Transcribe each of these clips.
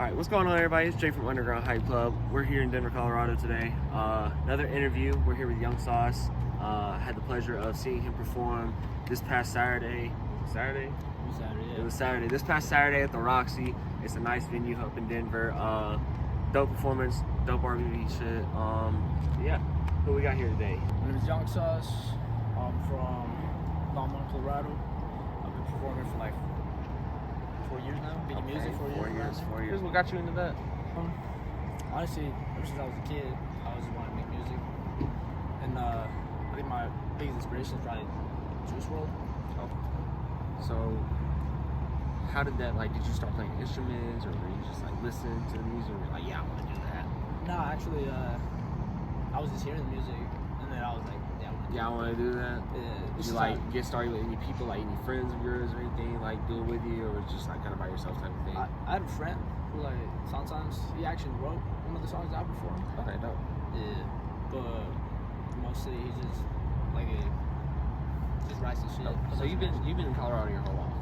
Alright, what's going on, everybody? It's Jay from Underground Hype Club. We're here in Denver, Colorado today. Another interview. We're here with Young Sauce. Had the pleasure of seeing him perform this past Saturday. Saturday? Yeah. It was Saturday. This past Saturday at the Roxy. It's a nice venue up in Denver. Dope performance, dope RBB shit. Yeah. Who we got here today? My name is Young Sauce. I'm from Longmont, Colorado. I've been performing for like 4 years now. Making music 4 years. 4 years. What got you into that? Honestly, ever since I was a kid, I always wanted to make music. And I think my biggest inspiration is probably Juice WRLD. So, how did that, did you start playing instruments, or were you just listening to the music, and like, yeah, I want to do that? No, actually, I was just hearing the music, and then I was like, I want to do that. Yeah. Did you get started with any people, any friends of yours or anything, do it with you, or was it just kind of by yourself type of thing? I had a friend who sometimes he actually wrote one of the songs I performed. Okay, dope. Yeah, but mostly he just just writes the shit. So you've been in Colorado your whole life?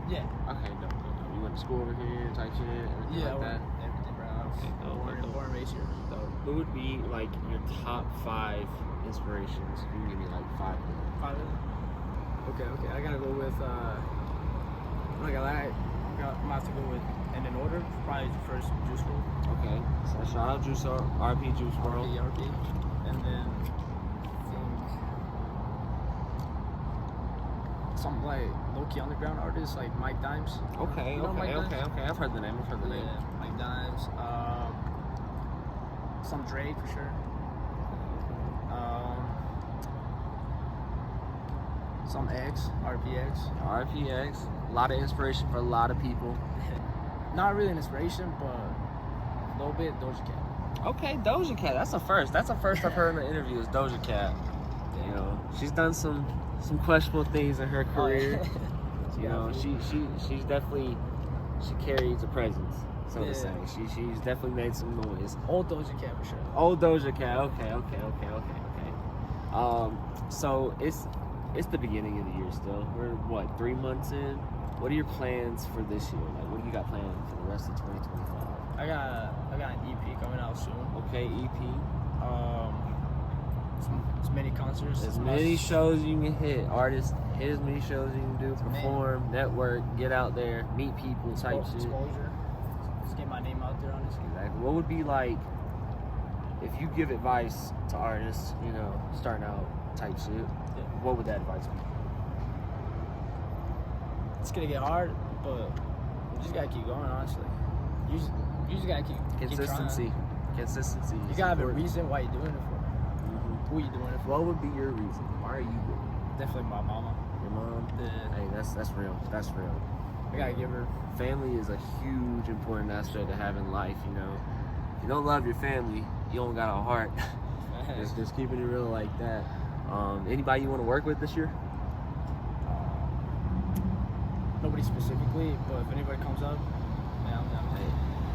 Yeah. Okay, dope. You went to school over here, type shit, everything like that? Everything, bro. Okay, dope. Born and raised here. Dope. Who would be your top 5 inspirations? You can give me 5 of them. 5 of them? Okay. I gotta go with I'm not gonna lie, I'm gonna have to go with, and in order, probably first Juice WRLD. Okay, so shout out Juice RP Juice WRLD. RP. And then I think some low-key underground artists like Mike Dimes. Okay, You know Mike Dimes? okay. I've heard the name. Yeah, Mike Dimes. Some Drake for sure. Some X, RPX. RPX. A lot of inspiration for a lot of people. Not really an inspiration, but a little bit Doja Cat. Okay, Doja Cat. That's a first. That's the first I've heard in the interview is Doja Cat. Yeah. You know, she's done some questionable things in her career. You know, she's definitely, she carries a presence, so to say. She's definitely made some noise. Old Doja Cat for sure. Old Doja Cat. Okay. So it's the beginning of the year still. We're 3 months in. What are your plans for this year? What do you got planned for the rest of 2025? I got an EP coming out soon. Okay, EP. As many concerts. As many shows you can hit. Artists, hit as many shows you can do. Perform, network, get out there, meet people, type shit. Exposure. Just get my name out there, honestly. Exactly. What would be if you give advice to artists, starting out type shit, what would that advice be? It's gonna get hard, but you just gotta keep going, honestly. You just gotta keep Consistency. keep trying. Consistency. You gotta have a reason why you're doing it for. Mm-hmm. Who you doing it for? What would be your reason? Why are you doing it? Definitely my mama. Your mom? Yeah. Hey, that's real. That's real. I gotta give her. Family is a huge, important aspect to have in life, If you don't love your family, you don't got a heart. just keeping it real like that. Anybody you want to work with this year? Nobody specifically, but if anybody comes up, I'm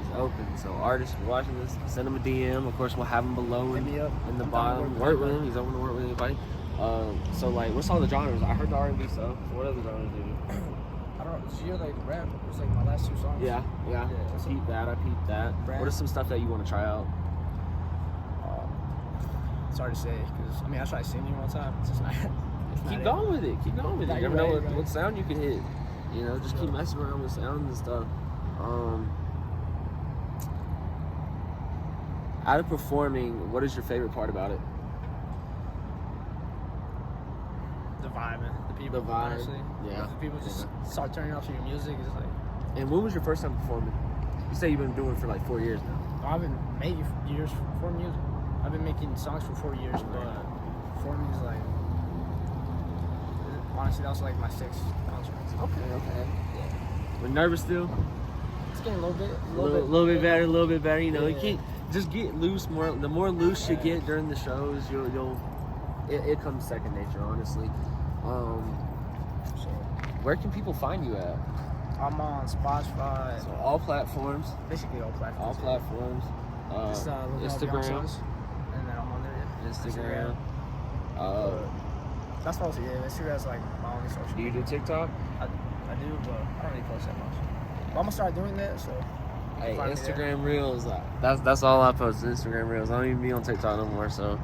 It's open. So artists, if you're watching this, send him a DM. Of course, we'll have him below Hit me up. in the I'm bottom. Work with him. He's open to work with anybody. So what's all the genres? I heard the R&B stuff. So what other genres do you? I don't know. Did you hear rap? It was my last 2 songs. Yeah. I peeped that. Rap. What is some stuff that you want to try out? It's hard to say because I tried singing one time. It's just not. Keep going with it. You never know what sound you can hit. Just keep messing around with sounds and stuff. Out of performing, what is your favorite part about it? The vibe, man. The people. The vibe. Honestly. Yeah. If the people just start turning off to your music. It's And when was your first time performing? You say you've been doing it for 4 years now. I've been making years for music. I've been making songs for 4 years, but performing is honestly, that was my 6th concert. Okay. Yeah. We're nervous still? It's getting a little bit better, a little bit better. You Yeah. can't just get loose more. The more loose you get during the shows, it comes second nature, honestly. Where can people find you at? I'm on Spotify. So all platforms. Basically all platforms. All platforms. Just, Instagram. And then I'm on there. Instagram. That's mostly it. Instagram's my only social. Do you do TikTok? I do, but I don't really post that much. But I'm gonna start doing that, so Hey, Find me there. Instagram Reels. That's all I post. Instagram Reels. I don't even be on TikTok no more. So.